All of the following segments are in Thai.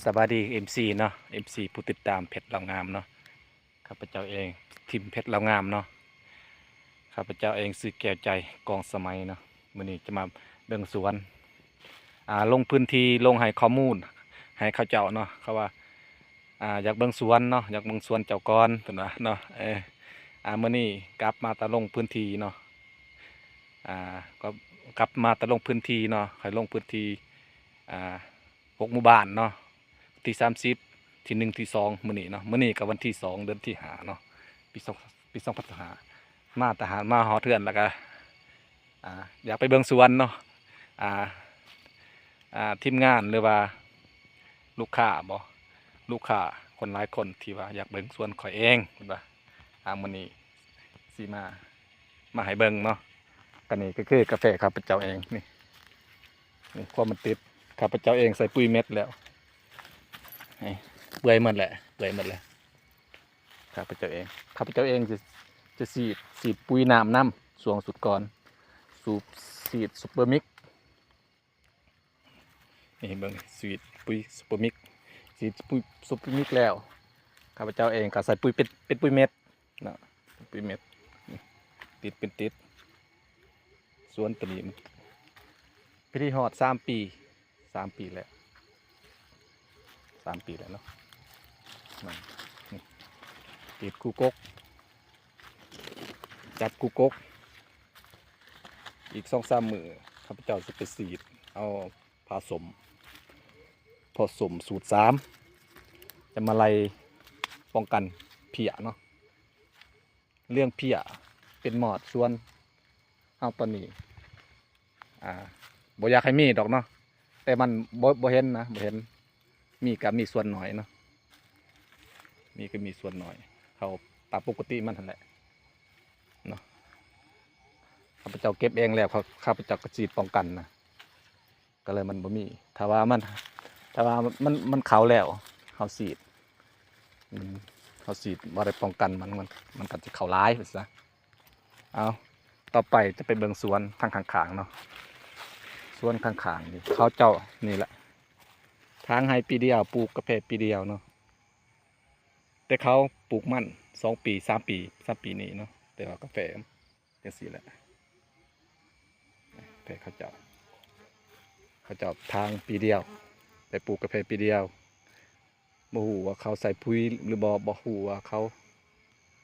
สวัสดีMCเนาะ MC ผู้ติดตามเพชรเรางามเนาะข้าพเจ้าเองทีมเพชรเรางามเนาะข้าพเจ้าเองซื้อแก้วใจกองสมัยเนาะมื้อนี้จะมาเบิ่งสวนลงพื้นที่ลงให้ข้อมูลให้เขาเจ้าเนาะเขาว่าอยากเบิ่งสวนเนาะอยากเบิ่งสวนเจ้าก่อนเพิ่นว่าเนาะมื้อนี้กลับมาตะลงพื้นที่เนาะก็กลับมาตะลงพื้นที่เนาะให้ลงพื้นที่อ่า6 หมู่บ้านเนาะที่30ที่1ที่2มื้อนี้เนาะมื้อนี้ก็วันที่2เดือนที่5เนาะปี2025มาทหารมาฮอดเทือนแล้วก็อยากไปเบิ่งสวนเนาะอ่าทีมงานหรือว่าลูกค้าบ่ลูกค้าคนหลายคนที่ว่าอยากเบิ่งสวนข่อยเองเห็นบ่มื้อนี้สิมาให้เบิ่งเนาะก็นี่ก็คือกาแฟข้าพเจ้าเองนี่ความมันติดข้าพเจ้าเองใส่ปุ๋ยเม็ดแล้วเปื่อยหมดแหละข้าพเจ้าเองจะสีดปุ๋ยน้ำส่วงสุดก่อนสีดซุปเปอร์มิกนี่เบิ่งสีดปุ๋ยซุปเปอร์มิกสีดปุ๋ยซุปเปอร์มิกแล้วข้าพเจ้าเองก็ใส่ปุ๋ยเป็นปุ๋ยเม็ดเนาะปุ๋ยเม็ดติดสวนตัวนี้พิธีฮอด3 ปีแล้วเนาะติดกูกกจับกูกกอีก2-3 มื้อข้าพเจ้าจะไปสีดเอาผสมสูตร3จะมาไล่ป้องกันเพี้ยเนาะเรื่องเพี้ยเป็นหมอดส่วนเอาตอนนี้บ่อยากให้มีดอกเนาะแต่มันบ่เห็นนะบ่เห็นมีส่วนหน่อยเนาะมีส่วนหน่อยเขาตามปกติมันนั่นแหละเนาะข้าพเจ้าเก็บเองแล้วข้าพเจ้าก็ฉีดป้องกันนะก็เลยมันบ่มีถ้าว่ามันเขาแล้วเขาฉีดบ่ได้ป้องกันมันก็จะเข้าร้ายไปซะเอาต่อไปจะไปเบิ่งสวนทางข้างๆเนาะสวนข้างๆนี่เขาเจ้านี่แหละทางให้ปีเดียวปลูกกาแฟปีเดียวเนาะแต่เขาปลูกมัน2 ปี 3 ปีนี้เนาะแต่ว่ากาแฟจังซี่แหละแต่เขาเจ้าทางปีเดียวไปปลูกกาแฟปีเดียวบ่ฮู้ว่าเขาใส่ปุ๋ยหรือบ่ฮู้ว่าเขา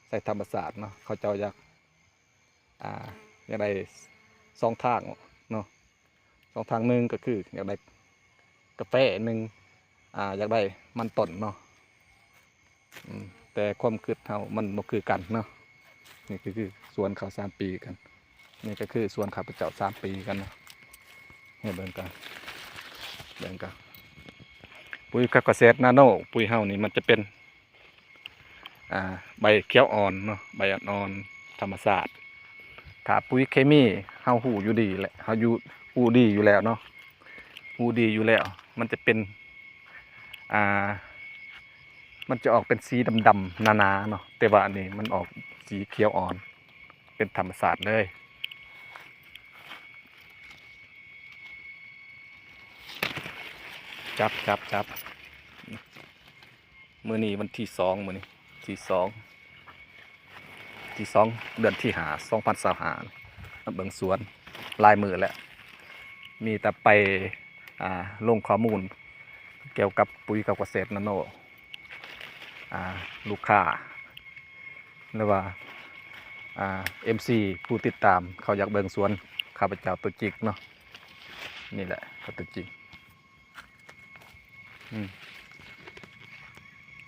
ใส่ธรรมชาติเนาะเขาเจ้าอยากได้2 ทางเนาะ2 ทางหนึ่งก็คืออยากได้กาแฟหนึ่งอยากได้มันต้นเนาะแต่ความคิดเฮามันบ่คือกันเนาะนี่คือสวนเขา3 ปีกันนี่ก็คือสวนข้าพเจ้า3 ปีกันเนาะนี่เบิ่งกันปุ๋ยเกษตรนาโนปุ๋ยเฮานี่มันจะเป็นใบเขียวอ่อนเนาะใบอ่อนธรรมชาติถ้าปุ๋ยเคมีเฮาหูอยู่ดีแหละเฮาอยู่หูดีอยู่แล้วเนาะหูดีอยู่แล้วมันจะเป็นมันจะออกเป็นสีดำๆหนาๆเนาะแต่ว่าอันนี้มันออกสีเขียวอ่อนเป็นธรรมชาติเลยจับมื้อนี้วันที่2มื้อนี้ที่2เดือนที่5 2025เบิ่งสวนลายมือแล้วมีแต่ไปลงข้อมูลเกี่ยวกับปุ๋ยกับเกษตรนาโนลูกค้าหรือว่าMC ผู้ติดตามเขาอยากเบิ่งสวนข้าพเจ้าตัวจริงเนาะนี่แหละตัวจริง